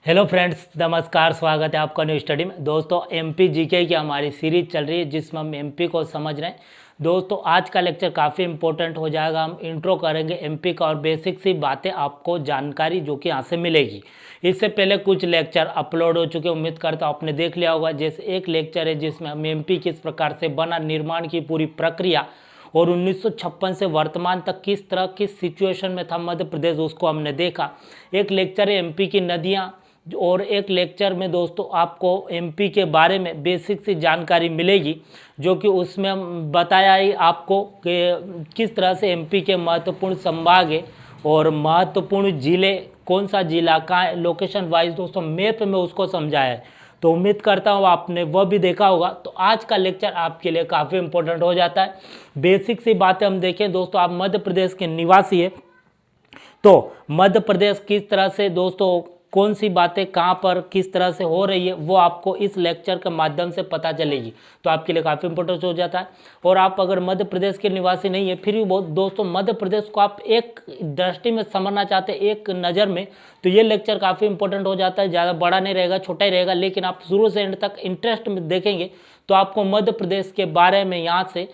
Hello friends, नमस्कार। स्वागत है आपका न्यू स्टडी में। दोस्तों, एमपी जीके की हमारी सीरीज चल रही है जिसमें हम एमपी को समझ रहे हैं। दोस्तों, आज का लेक्चर काफ़ी इंपॉर्टेंट हो जाएगा। हम इंट्रो करेंगे एमपी का और बेसिक सी बातें आपको जानकारी जो कि यहाँ से मिलेगी। इससे पहले कुछ लेक्चर अपलोड हो चुके, उम्मीद करता हूँ आपने देख लिया होगा। जैसे एक लेक्चर है जिसमें हम एमपी किस प्रकार से बना, निर्माण की पूरी प्रक्रिया और 1956 से वर्तमान तक किस तरह किस सिचुएशन में था मध्य प्रदेश, उसको हमने देखा। एक लेक्चर है एमपी की नदियाँ, और एक लेक्चर में दोस्तों आपको एमपी के बारे में बेसिक सी जानकारी मिलेगी, जो कि उसमें हम बताया ही आपको कि किस तरह से एमपी के महत्वपूर्ण संभाग है और महत्वपूर्ण जिले, कौन सा जिला कहाँ है, लोकेशन वाइज दोस्तों मैप में उसको समझाया है। तो उम्मीद करता हूँ आपने वह भी देखा होगा। तो आज का लेक्चर आपके लिए काफ़ी इंपॉर्टेंट हो जाता है। बेसिक सी बातें हम देखें दोस्तों, आप मध्य प्रदेश के निवासी है तो मध्य प्रदेश किस तरह से दोस्तों, कौन सी बातें कहाँ पर किस तरह से हो रही है, वो आपको इस लेक्चर के माध्यम से पता चलेगी। तो आपके लिए काफ़ी इंपॉर्टेंट हो जाता है। और आप अगर मध्य प्रदेश के निवासी नहीं है, फिर भी बहुत दोस्तों मध्य प्रदेश को आप एक दृष्टि में समझना चाहते हैं, एक नज़र में, तो ये लेक्चर काफ़ी इंपॉर्टेंट हो जाता है। ज़्यादा बड़ा नहीं रहेगा, छोटा ही रहेगा, लेकिन आप शुरू से एंड तक इंटरेस्ट में देखेंगे तो आपको मध्य प्रदेश के बारे में यहाँ से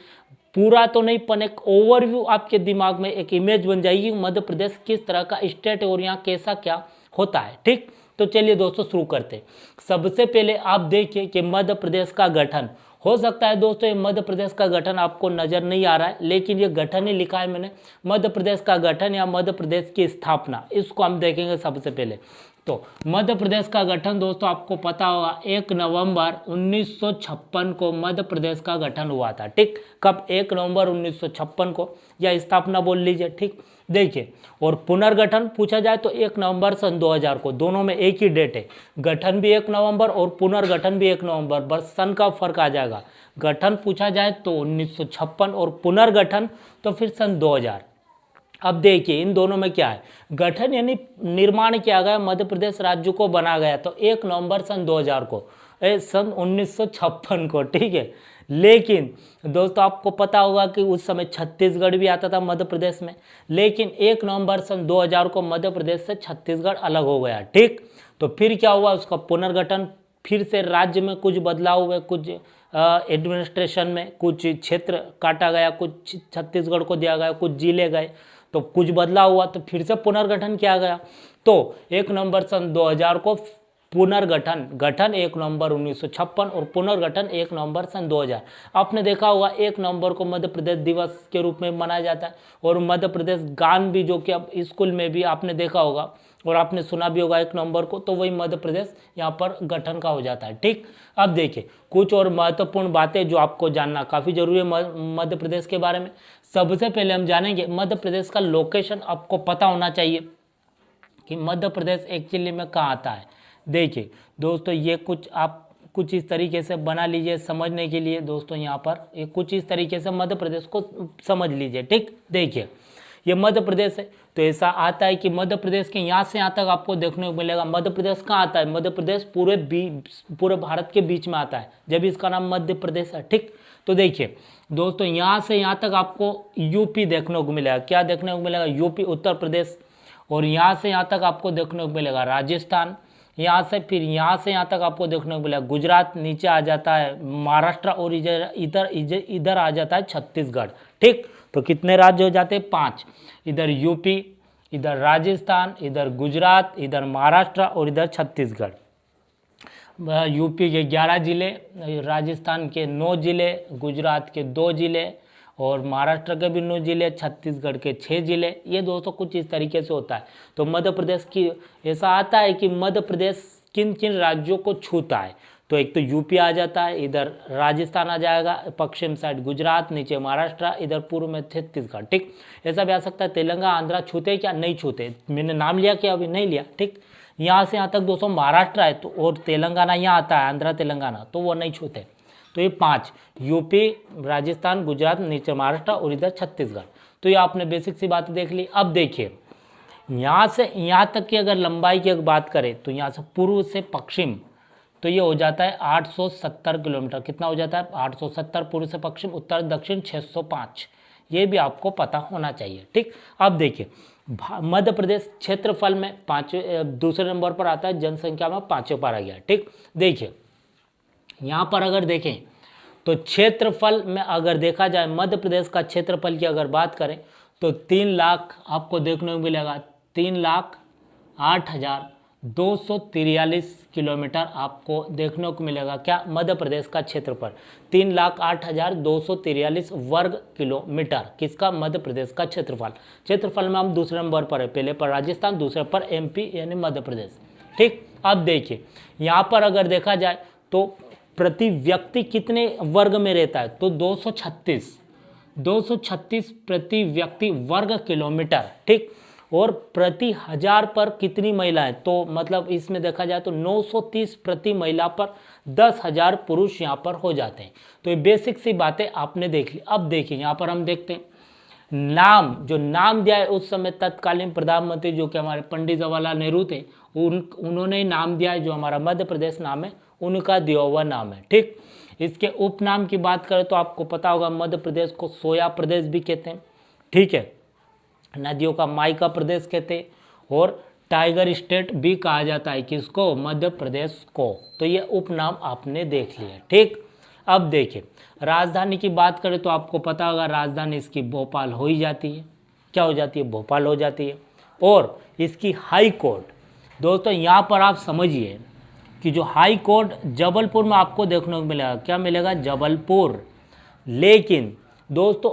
पूरा तो नहीं पर एक ओवरव्यू आपके दिमाग में एक इमेज बन जाएगी मध्य प्रदेश किस तरह का स्टेट और यहाँ कैसा क्या होता है। ठीक, तो चलिए दोस्तों शुरू करते हैं। सबसे पहले आप देखिए कि मध्य प्रदेश का गठन, हो सकता है दोस्तों ये मध्य प्रदेश का गठन आपको नजर नहीं आ रहा है, लेकिन ये गठन ही लिखा है मैंने, मध्य प्रदेश का गठन या मध्य प्रदेश की स्थापना, इसको हम देखेंगे सबसे पहले। तो मध्य प्रदेश का गठन दोस्तों आपको पता होगा 1 नवंबर 1956 को मध्य प्रदेश का गठन हुआ था। ठीक, कब? 1 नवंबर 1956 को, या स्थापना बोल लीजिए। ठीक, देखिए, और पुनर्गठन पूछा जाए तो 1 नवंबर सन 2000 को, दोनों में एक ही डेट है। गठन भी 1 नवंबर और पुनर्गठन भी 1 नवंबर, बस सन का फर्क आ जाएगा। गठन पूछा जाए तो 1956 और पुनर्गठन तो फिर सन 2000। अब देखिए इन दोनों में क्या है, गठन यानी निर्माण किया गया, मध्य प्रदेश राज्य को बना गया तो 1 नवंबर सन 2000 को, सन 1956 को। ठीक है, लेकिन दोस्तों आपको पता होगा कि उस समय छत्तीसगढ़ भी आता था मध्य प्रदेश में, लेकिन 1 नवंबर सन 2000 को मध्य प्रदेश से छत्तीसगढ़ अलग हो गया। ठीक, तो फिर क्या हुआ, उसका पुनर्गठन, फिर से राज्य में कुछ बदलाव हुए, कुछ एडमिनिस्ट्रेशन में कुछ क्षेत्र काटा गया, कुछ छत्तीसगढ़ को दिया गया, कुछ जिले गए, तो कुछ बदलाव हुआ, तो फिर से पुनर्गठन किया गया। तो 1 नवंबर सन 2000 को पुनर्गठन, गठन 1 नवंबर 1956 और पुनर्गठन 1 नवंबर सन 2000। आपने देखा होगा 1 नवंबर को मध्य प्रदेश दिवस के रूप में मनाया जाता है, और मध्य प्रदेश गान भी, जो कि अब स्कूल में भी आपने देखा होगा और आपने सुना भी होगा 1 नवंबर को, तो वही मध्य प्रदेश यहाँ पर गठन का हो जाता है। ठीक, अब देखिए कुछ और महत्वपूर्ण बातें जो आपको जानना काफ़ी जरूरी है मध्य प्रदेश के बारे में। सबसे पहले हम जानेंगे मध्य प्रदेश का लोकेशन। आपको पता होना चाहिए कि मध्य प्रदेश एक्चुअली में कहाँ आता है। देखिए दोस्तों, ये कुछ इस तरीके से बना लीजिए समझने के लिए। दोस्तों यहाँ पर ये कुछ इस तरीके से मध्य प्रदेश को समझ लीजिए। ठीक, देखिए ये मध्य प्रदेश है, तो ऐसा आता है कि मध्य प्रदेश के यहाँ से यहाँ तक आपको देखने को मिलेगा। मध्य प्रदेश कहाँ आता है? मध्य प्रदेश पूरे भारत के बीच में आता है, जब इसका नाम मध्य प्रदेश है। ठीक, तो देखिए दोस्तों यहाँ से यहाँ तक आपको यूपी देखने को मिलेगा। क्या देखने को मिलेगा? यूपी, उत्तर प्रदेश। और यहाँ से यहाँ तक आपको देखने को मिलेगा राजस्थान। यहाँ से फिर यहाँ से यहाँ तक आपको देखने को मिलेगा गुजरात, नीचे आ जाता है महाराष्ट्र, और इधर आ जाता है छत्तीसगढ़। ठीक, तो कितने राज्य हो जाते हैं? 5। इधर यूपी, इधर राजस्थान, इधर गुजरात, इधर महाराष्ट्र और इधर छत्तीसगढ़। यूपी के 11 जिले, राजस्थान के 9 जिले, गुजरात के 2 जिले और महाराष्ट्र के भी 9 जिले, छत्तीसगढ़ के 6 जिले। ये दोस्तों कुछ इस तरीके से होता है। तो मध्य प्रदेश की ऐसा आता है कि मध्य प्रदेश किन किन राज्यों को छूता है, तो एक तो यूपी आ जाता है, इधर राजस्थान आ जाएगा, पश्चिम साइड गुजरात, नीचे महाराष्ट्र, इधर पूर्व में छत्तीसगढ़। ठीक, ऐसा भी आ सकता है तेलंगाना, आंध्रा छूते क्या? नहीं छूते। मैंने नाम लिया क्या? अभी नहीं लिया। ठीक, यहाँ से यहाँ तक दोस्तों महाराष्ट्र है, तो और तेलंगाना यहाँ आता है, आंध्रा तेलंगाना, तो वो नहीं छूते। तो ये 5, यूपी, राजस्थान, गुजरात, नीचे महाराष्ट्र और इधर छत्तीसगढ़। तो ये आपने बेसिक सी बात देख ली। अब देखिए यहाँ से यहाँ तक की अगर लंबाई की अगर बात करें तो यहाँ से पूर्व से पश्चिम, तो ये हो जाता है 870 किलोमीटर। कितना हो जाता है? 870 पूर्व से पश्चिम, उत्तर दक्षिण 605। ये भी आपको पता होना चाहिए। ठीक, अब देखिए मध्य प्रदेश क्षेत्रफल में दूसरे नंबर पर आता है, जनसंख्या में 5वें पर आ गया। ठीक, देखिए यहाँ पर अगर देखें तो क्षेत्रफल में अगर देखा जाए मध्य प्रदेश का क्षेत्रफल की अगर बात करें तो 3 लाख आपको देखने को मिलेगा, 3,08,243 किलोमीटर आपको देखने को मिलेगा। क्या? मध्य प्रदेश का क्षेत्रफल 3,08,243 वर्ग किलोमीटर, किसका? मध्य प्रदेश का क्षेत्रफल में हम दूसरे नंबर पर है, पहले पर राजस्थान, दूसरे पर एमपी यानी मध्य प्रदेश। ठीक, अब देखिए यहाँ पर अगर देखा जाए तो प्रति व्यक्ति कितने वर्ग में रहता है, तो 236 प्रति व्यक्ति वर्ग किलोमीटर। ठीक, और प्रति 1000 पर कितनी महिलाएं, तो मतलब इसमें देखा जाए तो 930 प्रति महिला पर 10,000 पुरुष यहाँ पर हो जाते हैं। तो ये बेसिक सी बातें आपने देख ली। अब देखिए यहाँ पर हम देखते हैं जो नाम दिया है उस समय तत्कालीन प्रधानमंत्री जो कि हमारे पंडित जवाहरलाल नेहरू थे, उन्होंने नाम दिया है, जो हमारा मध्य प्रदेश नाम है उनका दिया हुआ नाम है। ठीक, इसके उपनाम की बात करें तो आपको पता होगा मध्य प्रदेश को सोया प्रदेश भी कहते हैं। ठीक है, नदियों का माइका प्रदेश कहते हैं, और टाइगर स्टेट भी कहा जाता है किसको? मध्य प्रदेश को। तो ये उपनाम आपने देख लिया। ठीक, अब देखिए राजधानी की बात करें तो आपको पता होगा राजधानी इसकी भोपाल हो ही जाती है। क्या हो जाती है? भोपाल हो जाती है। और इसकी हाई कोर्ट, दोस्तों यहाँ पर आप समझिए कि जो हाई कोर्ट जबलपुर में आपको देखने को मिलेगा। क्या मिलेगा? जबलपुर। लेकिन दोस्तों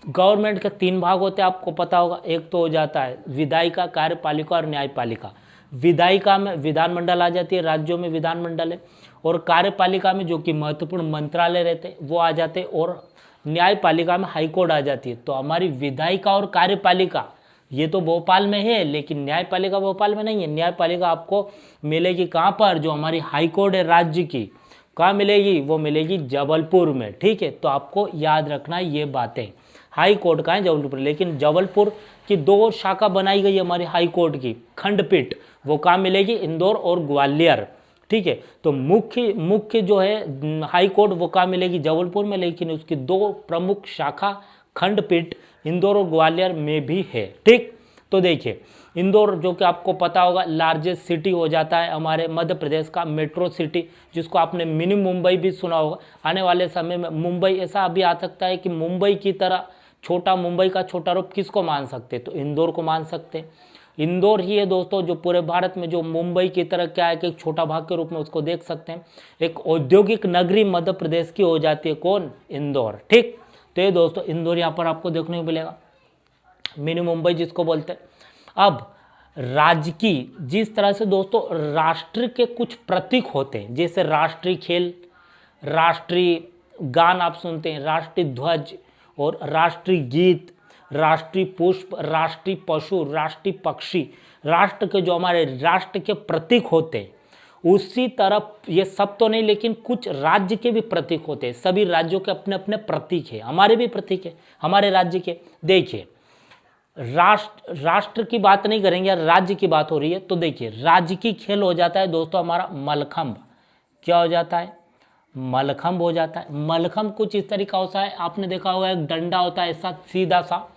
गवर्नमेंट के 3 भाग होते हैं, आपको पता होगा। एक तो हो जाता है विधायिका, कार्यपालिका और न्यायपालिका। विधायिका में विधानमंडल आ जाती है, राज्यों में विधानमंडल है, और कार्यपालिका में जो कि महत्वपूर्ण मंत्रालय रहते हैं वो आ जाते हैं, और न्यायपालिका में हाईकोर्ट आ जाती है। तो हमारी विधायिका और कार्यपालिका ये तो भोपाल में है, लेकिन न्यायपालिका भोपाल में नहीं है। न्यायपालिका आपको मिलेगी कहाँ पर? जो हमारी हाईकोर्ट है राज्य की, कहाँ मिलेगी? वो मिलेगी जबलपुर में। ठीक है, तो आपको याद रखना ये बातें। हाई कोर्ट का है जबलपुर, लेकिन जबलपुर की 2 शाखा बनाई गई है हमारी हाई कोर्ट की, खंडपीठ, वो कहाँ मिलेगी? इंदौर और ग्वालियर। ठीक है, तो मुख्य जो है हाई कोर्ट वो कहाँ मिलेगी? जबलपुर में, लेकिन उसकी 2 प्रमुख शाखा खंडपीठ इंदौर और ग्वालियर में भी है। ठीक, तो देखिए इंदौर जो कि आपको पता होगा लार्जेस्ट सिटी हो जाता है हमारे मध्य प्रदेश का, मेट्रो सिटी, जिसको आपने मिनी मुंबई भी सुना होगा। आने वाले समय में मुंबई ऐसा अभी आ सकता है कि मुंबई की तरह छोटा, मुंबई का छोटा रूप किसको मान सकते? तो इंदौर को मान सकते हैं। इंदौर ही है दोस्तों जो पूरे भारत में जो मुंबई की तरह क्या है कि एक छोटा भाग के रूप में उसको देख सकते हैं। एक औद्योगिक नगरी मध्य प्रदेश की हो जाती है, कौन? इंदौर। ठीक, तो ये दोस्तों इंदौर यहाँ पर आपको देखने को मिलेगा, मिनी मुंबई जिसको बोलते हैं। अब राज्य की जिस तरह से दोस्तों राष्ट्र के कुछ प्रतीक होते हैं, जैसे राष्ट्रीय खेल, राष्ट्रीय गान आप सुनते हैं, राष्ट्रीय ध्वज और राष्ट्रीय गीत, राष्ट्रीय पुष्प, राष्ट्रीय पशु, राष्ट्रीय पक्षी, राष्ट्र के जो हमारे राष्ट्र के प्रतीक होते हैं, उसी तरह ये सब तो नहीं लेकिन कुछ राज्य के भी प्रतीक होते हैं। सभी राज्यों के अपने अपने प्रतीक है, हमारे भी प्रतीक है हमारे राज्य के। देखिए राष्ट्र की बात नहीं करेंगे, राज्य की बात हो रही है, तो देखिए राज्य की खेल हो जाता है दोस्तों हमारा मलखंभ। क्या हो जाता है? मलखंभ हो जाता है। मलखंभ कुछ इस तरीका होता है, आपने देखा होगा एक डंडा होता है ऐसा सीधा सा,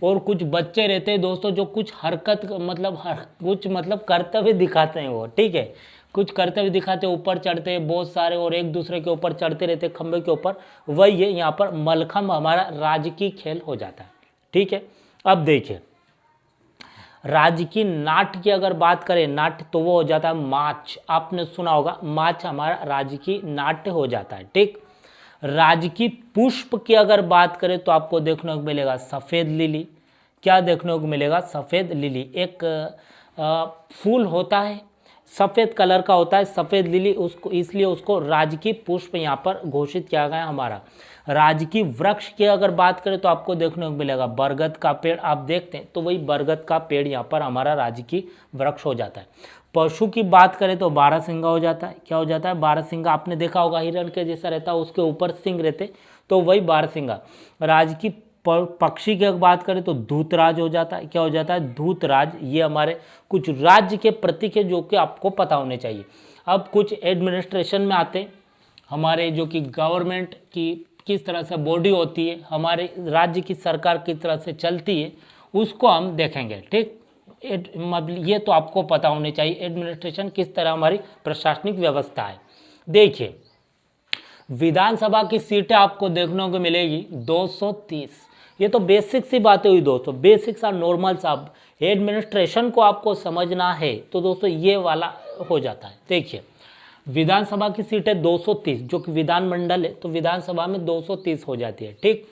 और कुछ बच्चे रहते हैं दोस्तों जो कुछ हरकत मतलब करते हुए दिखाते हैं वो। ठीक है, कुछ करते हुए दिखाते, ऊपर चढ़ते हैं बहुत सारे और एक दूसरे के ऊपर चढ़ते रहते खंबे के ऊपर, वही है यहाँ पर मलखंभ हमारा राजकीय खेल हो जाता है। ठीक है, अब देखिए राजकीय नाट्य की अगर बात करें, नाट्य तो वो हो जाता है माच, आपने सुना होगा माच हमारा राजकीय नाट्य हो जाता है। ठीक, राजकीय पुष्प की अगर बात करें तो आपको देखने को मिलेगा सफ़ेद लिली। क्या देखने को मिलेगा? सफ़ेद लिली, एक फूल होता है सफ़ेद कलर का होता है, सफ़ेद लिली, उसको इसलिए उसको राजकीय पुष्प यहाँ पर घोषित किया गया हमारा। राजकीय वृक्ष की अगर बात करें तो आपको देखने को मिलेगा बरगद का पेड़, आप देखते हैं तो वही बरगद का पेड़ यहाँ पर हमारा राजकीय वृक्ष हो जाता है। पशु की बात करें तो बारहसिंगा हो जाता है। क्या हो जाता है? बारहसिंगा, आपने देखा होगा हिरण के जैसा रहता है, उसके ऊपर सिंग रहते, तो वही बारहसिंगा। राजकीय पक्षी की बात करें तो धूतराज हो जाता है। क्या हो जाता है? धूतराज। ये हमारे कुछ राज्य के प्रतीक है जो कि आपको पता होने चाहिए। अब कुछ एडमिनिस्ट्रेशन में आते हैं हमारे, जो कि गवर्नमेंट की किस तरह से बॉडी होती है, हमारे राज्य की सरकार किस तरह से चलती है, उसको हम देखेंगे। ठीक, मतलब ये तो आपको पता होनी चाहिए एडमिनिस्ट्रेशन किस तरह हमारी प्रशासनिक व्यवस्था है। देखिए, विधानसभा की सीटें आपको देखने को मिलेगी 230। ये तो बेसिक सी बातें हुई दोस्तों, बेसिक्स और नॉर्मल सा। एडमिनिस्ट्रेशन को आपको समझना है तो दोस्तों ये वाला हो जाता है। देखिए, विधानसभा की सीटें 230, जो कि विधानमंडल है तो विधानसभा में 230 हो जाती है। ठीक,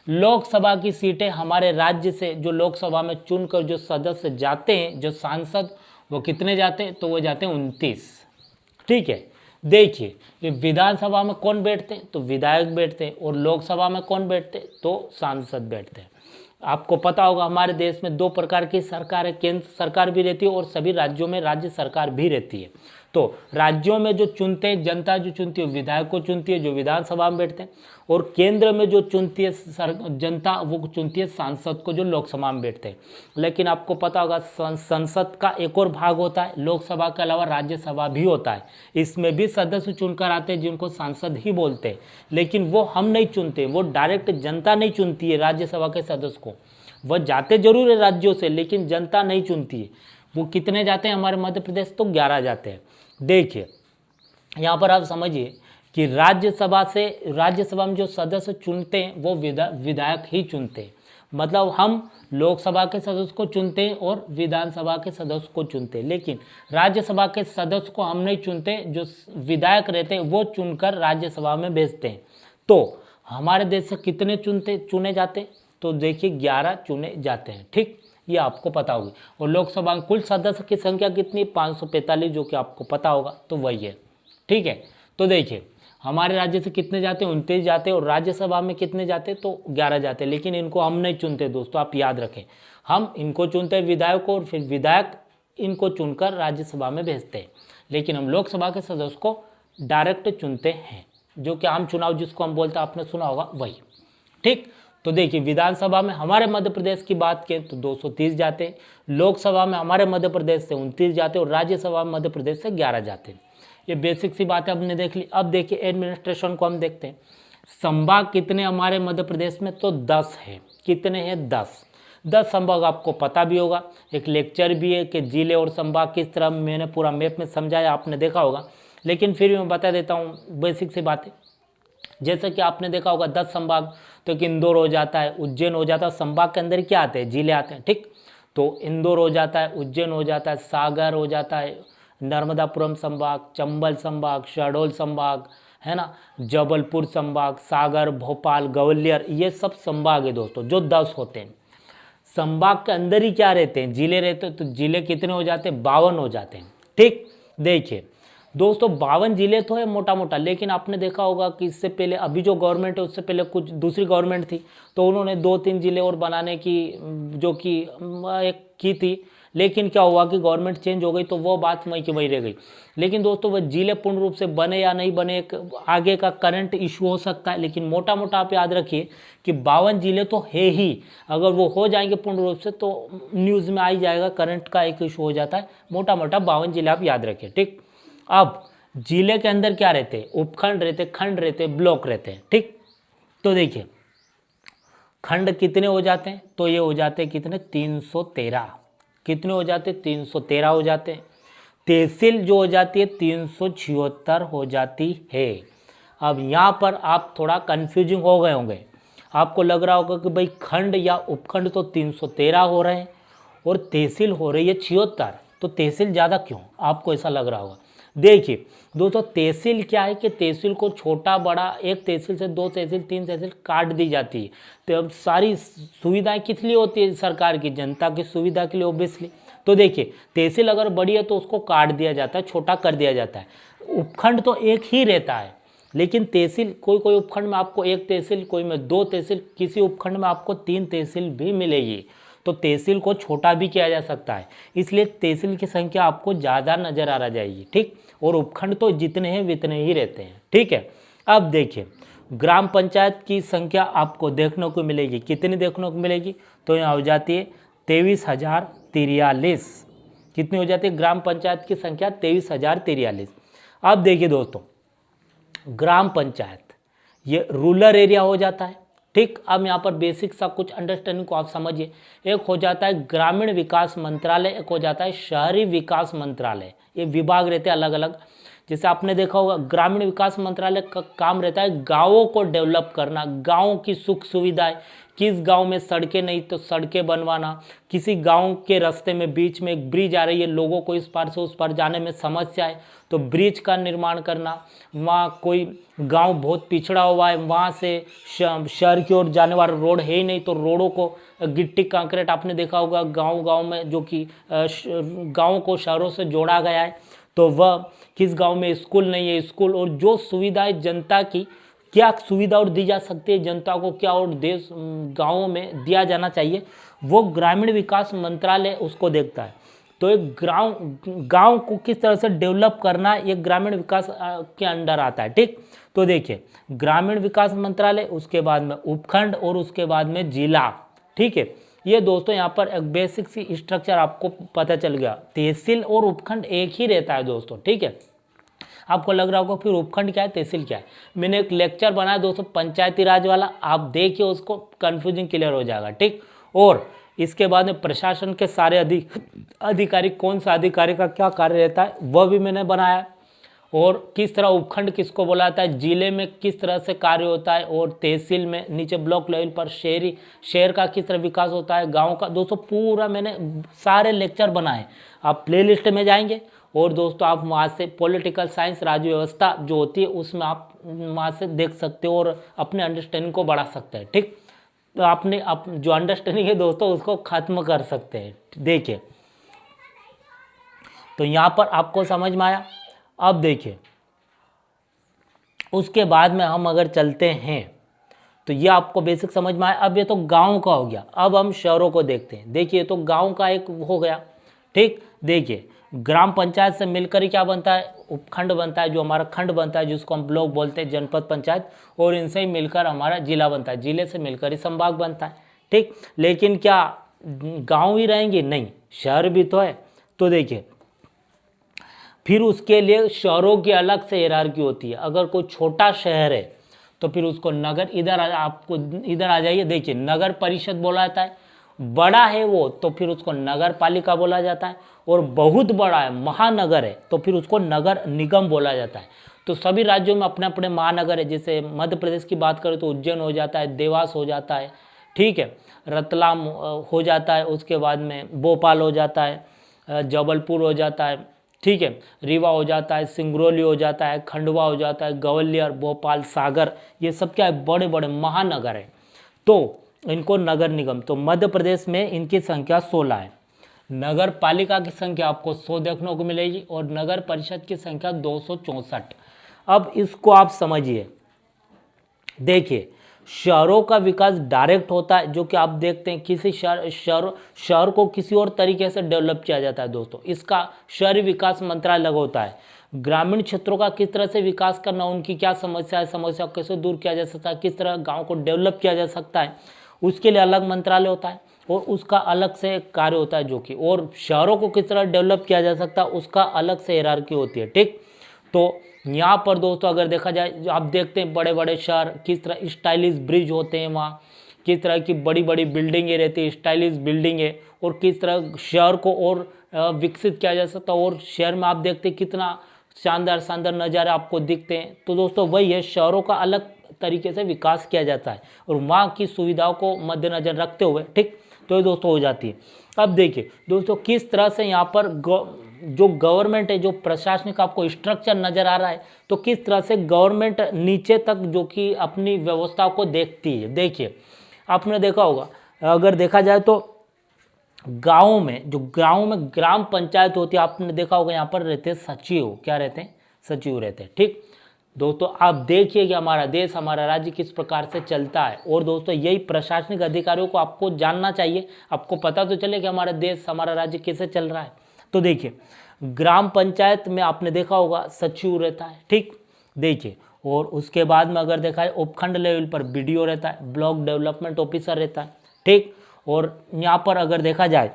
लोकसभा की सीटें हमारे राज्य से जो लोकसभा में चुनकर जो सदस्य जाते हैं, जो सांसद, वो कितने जाते हैं, तो वो जाते हैं 29। ठीक है, देखिए, ये विधानसभा में कौन बैठते हैं, तो विधायक बैठते हैं, और लोकसभा में कौन बैठते हैं, तो सांसद बैठते हैं। आपको पता होगा हमारे देश में 2 प्रकार की सरकार है, केंद्र सरकार भी रहती है और सभी राज्यों में राज्य सरकार भी रहती है। तो राज्यों में जो चुनते हैं, जनता जो चुनती है विधायक को चुनती है, जो विधानसभा में बैठते हैं, और केंद्र में जो चुनती है जनता, वो चुनती है सांसद को, जो लोकसभा में बैठते हैं। लेकिन आपको पता होगा संसद का एक और भाग होता है, लोकसभा के अलावा राज्यसभा भी होता है। इसमें भी सदस्य चुनकर आते हैं जिनको सांसद ही बोलते हैं, लेकिन वो हम नहीं चुनते, वो डायरेक्ट जनता नहीं चुनती है राज्यसभा के सदस्य को। वह जाते जरूर है राज्यों से, लेकिन जनता नहीं चुनती है। वो कितने जाते हैं हमारे मध्य प्रदेश, तो 11 जाते हैं। देखिए, यहाँ पर आप समझिए कि राज्यसभा में जो सदस्य चुनते हैं वो विधायक ही चुनते हैं। मतलब हम लोकसभा के सदस्य को चुनते हैं और विधानसभा के सदस्य को चुनते हैं, लेकिन राज्यसभा के सदस्य को हम नहीं चुनते, जो विधायक रहते हैं वो चुनकर राज्यसभा में भेजते हैं। तो हमारे देश से कितने चुने जाते हैं, तो देखिए 11 चुने जाते हैं। ठीक, ये आपको पता होगी। और लोकसभा में कुल सदस्य की संख्या कितनी, 545, जो कि आपको पता होगा, तो वही है। ठीक है, तो देखिए हमारे राज्य से कितने जाते हैं, 29 जाते हैं, और राज्यसभा में कितने जाते हैं, तो 11 जाते हैं। लेकिन इनको हम नहीं चुनते दोस्तों, आप याद रखें, हम इनको चुनते हैं विधायक को, और फिर विधायक इनको चुनकर राज्यसभा में भेजते हैं। लेकिन हम लोकसभा के सदस्य को डायरेक्ट चुनते हैं, जो कि आम चुनाव जिसको हम बोलते हैं, आपने सुना होगा, वही। ठीक, तो देखिए विधानसभा में हमारे मध्य प्रदेश की बात करें तो 230 जाते हैं, लोकसभा में हमारे मध्य प्रदेश से 29 जाते हैं, और राज्यसभा में मध्य प्रदेश से 11 जाते हैं। ये बेसिक सी बात है, हमने देख ली। अब देखिए एडमिनिस्ट्रेशन को हम देखते हैं। संभाग कितने हमारे मध्य प्रदेश में, तो 10 है। कितने हैं, 10 संभाग। आपको पता भी होगा, एक लेक्चर भी है कि जिले और संभाग किस तरह, मैंने पूरा मैप में समझाया, आपने देखा होगा, लेकिन फिर भी मैं बता देता हूँ बेसिक सी बातें। जैसे कि आपने देखा होगा 10 संभाग, तो कि इंदौर हो जाता है, उज्जैन हो जाता है। संभाग के अंदर क्या आते हैं, जिले आते हैं। ठीक, तो इंदौर हो जाता है, उज्जैन हो जाता है, सागर हो जाता है, नर्मदापुरम संभाग, चंबल संभाग, शहडोल संभाग, है ना, जबलपुर संभाग, सागर, भोपाल, ग्वालियर, ये सब संभाग है दोस्तों, जो 10 होते हैं। संभाग के अंदर ही क्या रहते हैं, जिले रहते हैं। तो जिले कितने हो जाते हैं, 52 हो जाते हैं। ठीक, देखिए दोस्तों 52 जिले तो है मोटा मोटा, लेकिन आपने देखा होगा कि इससे पहले, अभी जो गवर्नमेंट है उससे पहले कुछ दूसरी गवर्नमेंट थी, तो उन्होंने 2-3 जिले और बनाने की जो कि एक की थी, लेकिन क्या हुआ कि गवर्नमेंट चेंज हो गई, तो वो बात वहीं की वहीं रह गई। लेकिन दोस्तों वह जिले पूर्ण रूप से बने या नहीं बने, एक आगे का करंट इशू हो सकता है, लेकिन मोटा मोटा आप याद रखिए कि 52 जिले तो है ही। अगर वो हो जाएंगे पूर्ण रूप से तो न्यूज़ में आ ही जाएगा, करंट का एक इशू हो जाता है। मोटा मोटा 52 जिले आप याद रखिए। ठीक, अब जिले के अंदर क्या रहते हैं, उपखंड रहते, खंड रहते, ब्लॉक रहते हैं। ठीक, तो देखिए खंड कितने हो जाते हैं, तो ये हो जाते हैं कितने, 313। कितने हो जाते हैं, 313 हो जाते हैं। तहसील जो हो जाती है 376 हो जाती है। अब यहाँ पर आप थोड़ा कन्फ्यूजिंग हो गए होंगे, आपको लग रहा होगा कि भाई खंड या उपखंड तो 313 हो रहे हैं और तहसील हो रही है 76, तो तहसील ज़्यादा क्यों, आपको ऐसा लग रहा होगा। देखिए दोस्तों तहसील क्या है कि तहसील को छोटा बड़ा, एक तहसील से 2 तहसील 3 तहसील काट दी जाती है। तो अब सारी सुविधाएं किस लिए होती है, सरकार की, जनता की सुविधा के लिए ऑब्वियसली। तो देखिए तहसील अगर बड़ी है तो उसको काट दिया जाता है, छोटा कर दिया जाता है। उपखंड तो एक ही रहता है, लेकिन तहसील कोई कोई उपखंड में आपको 1 तहसील, कोई में 2 तहसील, किसी उपखंड में आपको 3 तहसील भी मिलेगी। तो तहसील को छोटा भी किया जा सकता है, इसलिए तहसील की संख्या आपको ज़्यादा नज़र आ जाएगी। ठीक, और उपखंड तो जितने हैं उतने ही रहते हैं। ठीक है, अब देखिए ग्राम पंचायत की संख्या आपको देखने को मिलेगी, कितनी देखने को मिलेगी, तो यहाँ हो जाती है 23,043। कितनी हो जाती है ग्राम पंचायत की संख्या, 23,043। अब देखिए दोस्तों ग्राम पंचायत ये रूरल एरिया हो जाता है। ठीक, अब यहाँ पर बेसिक सा कुछ अंडरस्टैंडिंग को आप समझिए। एक हो जाता है ग्रामीण विकास मंत्रालय, एक हो जाता है शहरी विकास मंत्रालय। ये विभाग रहते हैं अलग अलग। जैसे आपने देखा होगा ग्रामीण विकास मंत्रालय का काम रहता है गांवों को डेवलप करना, गांव की सुख सुविधाएं, किस गांव में सड़कें नहीं तो सड़कें बनवाना, किसी गांव के रास्ते में बीच में एक ब्रिज आ रही है, लोगों को इस पार से उस पार जाने में समस्या है तो ब्रिज का निर्माण करना, वहाँ कोई गांव बहुत पिछड़ा हुआ है, वहाँ से शहर की ओर जाने वाला रोड है ही नहीं तो रोडों को गिट्टी कंक्रीट, आपने देखा होगा गांव गांव में जो कि गाँव को शहरों से जोड़ा गया है, तो वह किस गांव में स्कूल नहीं है, स्कूल और जो सुविधाएं जनता की क्या सुविधा और दी जा सकती है, जनता को क्या और देश गाँवों में दिया जाना चाहिए, वो ग्रामीण विकास मंत्रालय उसको देखता है। तो एक गांव को किस तरह से डेवलप करना ये ग्रामीण विकास के अंडर आता है। ठीक, तो देखिए ग्रामीण विकास मंत्रालय, उसके बाद में उपखंड और उसके बाद में जिला। ठीक है, ये दोस्तों यहाँ पर एक बेसिक सी स्ट्रक्चर आपको पता चल गया। तहसील और उपखंड एक ही रहता है दोस्तों। ठीक है, आपको लग रहा होगा फिर उपखंड क्या है तहसील क्या है। मैंने एक लेक्चर बनाया दोस्तों पंचायती राज वाला, आप देखिए उसको, कन्फ्यूजन क्लियर हो जाएगा। ठीक, और इसके बाद में प्रशासन के सारे अधिकारी, कौन सा अधिकारी का क्या कार्य रहता है वह भी मैंने बनाया, और किस तरह उपखंड किसको बोला जाता है, जिले में किस तरह से कार्य होता है, और तहसील में नीचे ब्लॉक लेवल पर शहर का किस तरह विकास होता है, गांव का। दोस्तों पूरा मैंने सारे लेक्चर बनाए, आप प्लेलिस्ट में जाएंगे और दोस्तों आप वहाँ से पॉलिटिकल साइंस राज्य व्यवस्था जो होती है उसमें आप वहाँ से देख सकते हो और अपने अंडरस्टैंडिंग को बढ़ा सकते हैं। ठीक, तो आपने जो अंडरस्टैंडिंग है दोस्तों उसको खत्म कर सकते हैं। देखिए तो यहाँ पर आपको समझ में आया। अब देखिए उसके बाद में हम अगर चलते हैं तो ये आपको बेसिक समझ में आया। अब ये तो गांव का हो गया, अब हम शहरों को देखते हैं। देखिए तो गांव का एक हो गया। ठीक, देखिए ग्राम पंचायत से मिलकर ही क्या बनता है, उपखंड बनता है, जो हमारा खंड बनता है जिसको हम ब्लॉक बोलते हैं, जनपद पंचायत, और इनसे ही मिलकर हमारा जिला बनता है, जिले से मिलकर ही संभाग बनता है। ठीक, लेकिन क्या गांव ही रहेंगे, नहीं शहर भी तो है। तो देखिए फिर उसके लिए शहरों की अलग से हायरार्की होती है। अगर कोई छोटा शहर है तो फिर उसको नगर, आपको इधर आ जाइए, देखिए नगर परिषद बोला जाता है। बड़ा है वो तो फिर उसको नगर पालिका बोला जाता है, और बहुत बड़ा है महानगर है तो फिर उसको नगर निगम बोला जाता है। तो सभी राज्यों में अपने अपने महानगर है। जैसे मध्य प्रदेश की बात करें तो उज्जैन हो जाता है, देवास हो जाता है, ठीक है, रतलाम हो जाता है, उसके बाद में भोपाल हो जाता है, जबलपुर हो जाता है, ठीक है, रीवा हो जाता है, सिंगरौली हो जाता है, खंडवा हो जाता है, ग्वालियर, भोपाल, सागर, ये सब क्या है, बड़े बड़े महानगर है तो इनको नगर निगम। तो मध्य प्रदेश में इनकी संख्या 16 है। नगर पालिका की संख्या आपको 100 देखने को मिलेगी और नगर परिषद की संख्या 264। अब इसको आप समझिए। देखिए शहरों का विकास डायरेक्ट होता है, जो कि आप देखते हैं किसी शहर को किसी और तरीके से डेवलप किया जाता है दोस्तों, इसका शहरी विकास मंत्रालय लगा होता है। ग्रामीण क्षेत्रों का किस तरह से विकास करना, उनकी क्या समस्या है, समस्या को कैसे दूर किया जा सकता है, किस तरह गाँव को डेवलप किया जा सकता है, उसके लिए अलग मंत्रालय होता है और उसका अलग से कार्य होता है जो कि, और शहरों को किस तरह डेवलप किया जा सकता है उसका अलग से हायरार्की होती है। ठीक, तो यहाँ पर दोस्तों अगर देखा जाए, जो आप देखते हैं बड़े बड़े शहर किस तरह स्टाइलिश ब्रिज होते हैं, वहाँ किस तरह की बड़ी बड़ी बिल्डिंगें रहती है, स्टाइलिश बिल्डिंगें, और किस तरह शहर को और विकसित किया जा सकता है, और शहर में आप देखते हैं कितना शानदार शानदार नज़ारे आपको दिखते हैं। तो दोस्तों वही है, शहरों का अलग तरीके से विकास किया जाता है और वहाँ की सुविधाओं को मद्देनजर रखते हुए। ठीक, तो ये दोस्तों हो जाती है। अब देखिए दोस्तों किस तरह से यहाँ पर जो गवर्नमेंट है, जो प्रशासनिक आपको स्ट्रक्चर नज़र आ रहा है, तो किस तरह से गवर्नमेंट नीचे तक जो कि अपनी व्यवस्था को देखती है। देखिए आपने देखा होगा, अगर देखा जाए तो गाँव में ग्राम पंचायत होती है, आपने देखा होगा यहाँ पर रहते हैं सचिव, क्या रहते हैं, सचिव रहते हैं। ठीक दोस्तों, आप देखिए कि हमारा देश, हमारा राज्य किस प्रकार से चलता है, और दोस्तों यही प्रशासनिक अधिकारियों को आपको जानना चाहिए, आपको पता तो चले कि हमारा देश, हमारा राज्य कैसे चल रहा है। तो देखिए ग्राम पंचायत में आपने देखा होगा सचिव रहता है। ठीक, देखिए, और उसके बाद में अगर देखा है उपखंड लेवल पर बीडीओ रहता है, ब्लॉक डेवलपमेंट ऑफिसर रहता है। ठीक, और यहाँ पर अगर देखा जाए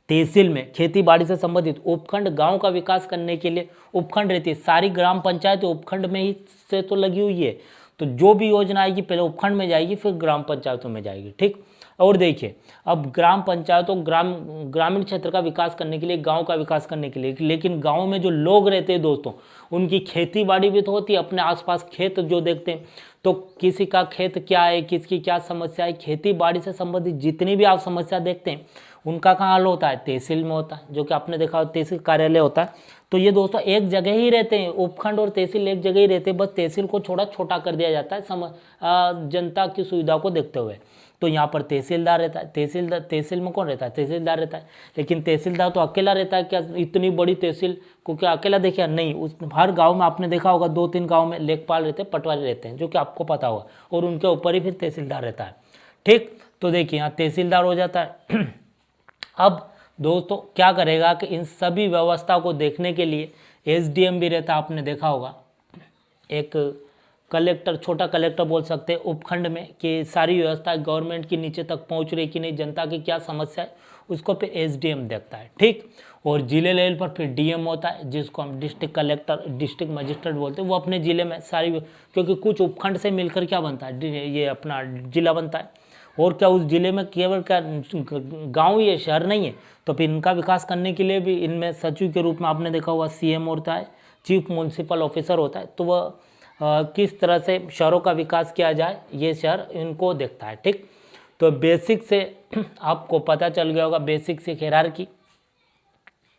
तहसील में खेती बाड़ी से संबंधित उपखंड, गांव का विकास करने के लिए उपखंड रहती है। सारी ग्राम पंचायत उपखंड में ही से तो लगी हुई है, तो जो भी योजना आएगी पहले उपखंड में जाएगी, फिर ग्राम पंचायतों में जाएगी। ठीक, और देखिए अब ग्राम पंचायतों ग्रामीण क्षेत्र का विकास करने के लिए, गांव का विकास करने के लिए, लेकिन गांव में जो लोग रहते हैं दोस्तों, उनकी खेती बाड़ी भी तो होती है, अपने आसपास खेत जो देखते हैं, तो किसी का खेत क्या है, किसकी क्या समस्या है, खेती बाड़ी से संबंधित जितनी भी आप समस्या देखते हैं उनका कहाँ हल होता है, तहसील में होता है, जो कि आपने देखा हो तहसील कार्यालय होता है। तो ये दोस्तों एक जगह ही रहते हैं, उपखंड और तहसील एक जगह ही रहते हैं, बस तहसील को थोड़ा छोटा कर दिया जाता है जनता की सुविधा को देखते हुए। तो यहाँ पर तहसीलदार रहता है, तहसील में कौन रहता है, तहसीलदार रहता है। लेकिन तहसीलदार तो अकेला रहता है क्या, इतनी बड़ी तहसील को क्या अकेला देखिए, नहीं, उस हर गांव में आपने देखा होगा 2-3 गांव में लेखपाल रहते हैं, पटवारी रहते हैं, जो कि आपको पता होगा, और उनके ऊपर ही फिर तहसीलदार रहता है। ठीक, तो देखिए यहाँ तहसीलदार हो जाता है। अब दोस्तों क्या करेगा कि इन सभी व्यवस्था को देखने के लिए एसडीएम भी रहता है, आपने देखा होगा, एक कलेक्टर, छोटा कलेक्टर बोल सकते हैं उपखंड में, कि सारी व्यवस्था गवर्नमेंट की नीचे तक पहुंच रही कि नहीं, जनता की क्या समस्या है उसको पे एसडीएम देखता है। ठीक, और जिले लेवल पर फिर डीएम होता है, जिसको हम डिस्ट्रिक्ट कलेक्टर, डिस्ट्रिक्ट मजिस्ट्रेट बोलते हैं। वो अपने जिले में सारी, क्योंकि कुछ उपखंड से मिलकर क्या बनता है, ये अपना जिला बनता है, और क्या उस जिले में केवल क्या गाँव ही है, शहर नहीं है, तो फिर इनका विकास करने के लिए भी इनमें सचिव के रूप में आपने देखा हुआ सीएम होता है, चीफ म्यूनसिपल ऑफिसर होता है। तो वह किस तरह से शहरों का विकास किया जाए, ये शहर इनको देखता है। ठीक, तो बेसिक से आपको पता चल गया होगा, बेसिक से हायरार्की।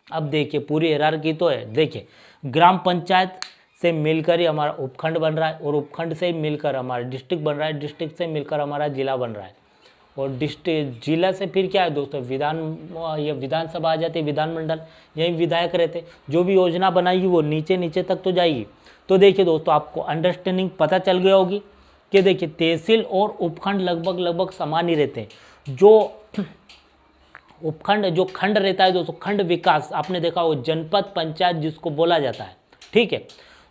अब देखिए पूरी हायरार्की तो है, देखिए ग्राम पंचायत से मिलकर ही हमारा उपखंड बन रहा है, और उपखंड से मिलकर हमारा डिस्ट्रिक्ट बन रहा है, डिस्ट्रिक्ट से मिलकर हमारा जिला बन रहा है, और डिस्ट्रिक्ट जिला से फिर क्या है दोस्तों, विधानसभा आ जाती है, विधानमंडल, यही विधायक रहते, जो भी योजना बनाएगी वो नीचे नीचे तक तो जाएगी। तो देखिए दोस्तों आपको अंडरस्टैंडिंग पता चल गया होगी कि देखिए तहसील और उपखंड लगभग समान ही रहते हैं। जो उपखंड, जो खंड रहता है दोस्तों, खंड विकास आपने देखा हो, जनपद पंचायत जिसको बोला जाता है। ठीक है,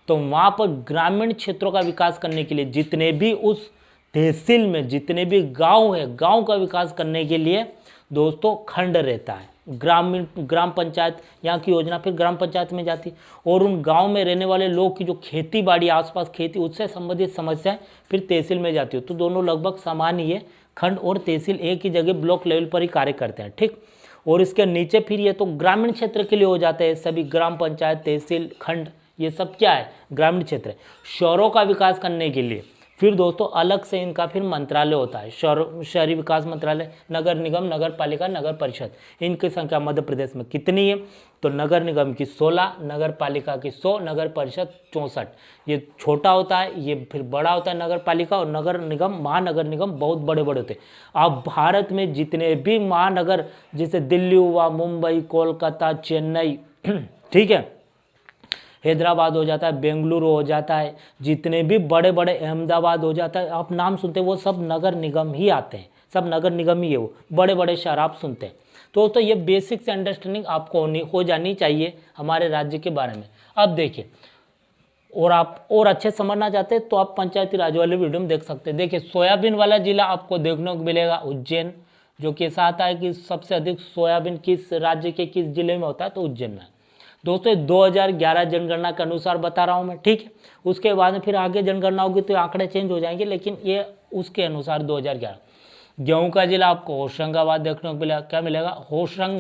तो वहाँ पर ग्रामीण क्षेत्रों का विकास करने के लिए जितने भी उस तहसील में जितने भी गांव है, गांव का विकास करने के लिए दोस्तों खंड रहता है, ग्राम पंचायत, यहाँ की योजना फिर ग्राम पंचायत में जाती है, और उन गांव में रहने वाले लोग की जो खेती बाड़ी, आसपास खेती, उससे संबंधित समस्याएं फिर तहसील में जाती है। तो दोनों लगभग समान ही है, खंड और तहसील एक ही जगह ब्लॉक लेवल पर ही कार्य करते हैं। ठीक, और इसके नीचे फिर ये तो ग्रामीण क्षेत्र के लिए हो जाते हैं सभी, ग्राम पंचायत, तहसील, खंड, ये सब क्या है, ग्रामीण क्षेत्र है। शहरों का विकास करने के लिए फिर दोस्तों अलग से इनका फिर मंत्रालय होता है, शहरी विकास मंत्रालय, नगर निगम, नगर पालिका, नगर परिषद। इनकी संख्या मध्य प्रदेश में कितनी है, तो नगर निगम की 16, नगर पालिका की 100, नगर परिषद 64। ये छोटा होता है, ये फिर बड़ा होता है नगर पालिका, और नगर निगम, महानगर निगम बहुत बड़े बड़े होते हैं। अब भारत में जितने भी महानगर, जैसे दिल्ली हुआ, मुंबई, कोलकाता, चेन्नई, ठीक है, हैदराबाद हो जाता है, बेंगलुरु हो जाता है, जितने भी बड़े बड़े, अहमदाबाद हो जाता है, आप नाम सुनते हैं वो सब नगर निगम ही आते हैं, सब नगर निगम ही है, वो बड़े बड़े शहर आप सुनते हैं। तो दोस्तों ये बेसिक से अंडरस्टैंडिंग आपको हो जानी चाहिए हमारे राज्य के बारे में। अब देखिए, और आप और अच्छे समझना चाहते हैं तो आप पंचायती राज वाले वीडियो में देख सकते हैं। देखिए सोयाबीन वाला जिला आपको देखने को मिलेगा उज्जैन, जो कि ऐसा आता है कि सबसे अधिक सोयाबीन किस राज्य के किस जिले में होता है, तो उज्जैन में। दोस्तों 2011 जनगणना के अनुसार बता रहा हूँ मैं, ठीक है, उसके बाद में फिर आगे जनगणना होगी तो आंकड़े चेंज हो जाएंगे, लेकिन ये उसके अनुसार 2011। गेहूं का जिला आपको होशंगाबाद देखने को मिलेगा, क्या मिलेगा, होशंगाबाद।